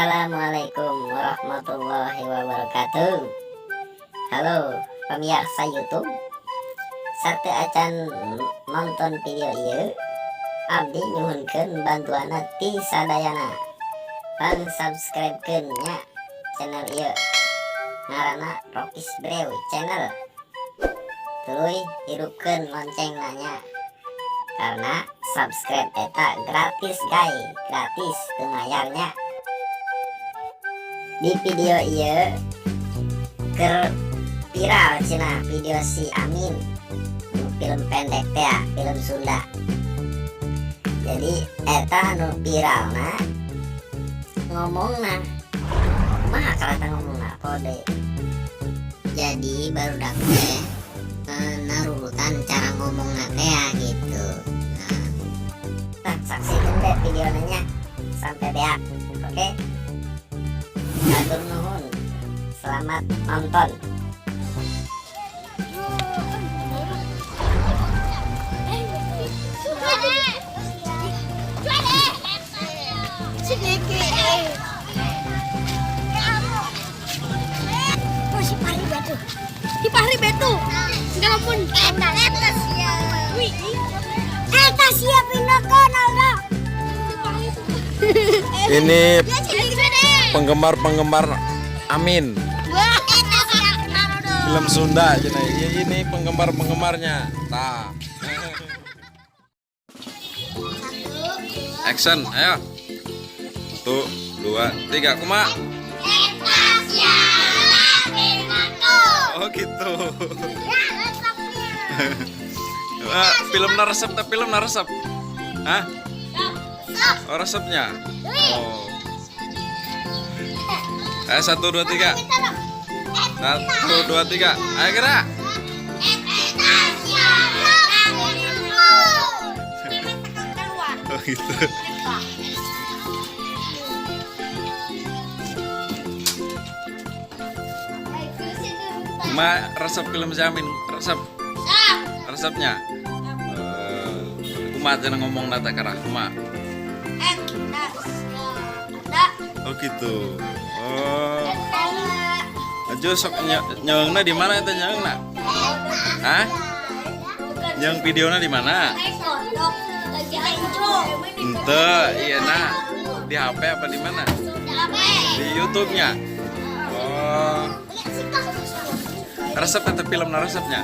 Assalamualaikum warahmatullahi wabarakatuh. Halo pemirsa YouTube, sate acan nonton video ieu abdi nyuhunkeun bantuana ti sadayana. Pang subscribekeun nya channel ieu ngaranna Rokis Brew channel. Tuluy hidupkeun lonceng nanya, karena subscribe eta gratis guys, gratis teu mayarnya. Di video ieu keur viral cenah video si Amin, film pendek teh ya, film Sunda. Jadi eta nu viralna ngomongna kumaha karata ngomongna kode. Jadi barudak teh narurutan cara ngomongna teh ya gitu. Nah, saksikan deh videonya sampai beak. Oke? Atur nuhun. Selamat nonton. Si Pahri betu. Ngapun eta sia. Wih. Eta sia pindahkan Allah. Ini penggemar Amin. Wah, eta sia Film Sunda cenah. Ini penggemarnya. Tah. Action, ayo. 1, 2, 3, kumaha? Eta sia lapinaku. Oh gitu. Film naresep teh film naresep. Hah? Oh, resepnya. Oh. 1, 2, 3. 1, 2, 3. Ayo gerak. Oh gitu. Ma resep film si Amin, resepnya. Kumaha cenah ngomong nata karah kumaha. Oh gitu. Oh. Ajo sok nyeungna di mana eta nyeungna? Hah? Nyeung videona di mana? Ente, iya nah. Di HP apa di mana? Di YouTube-nya. Oh. Resep itu film resepnya.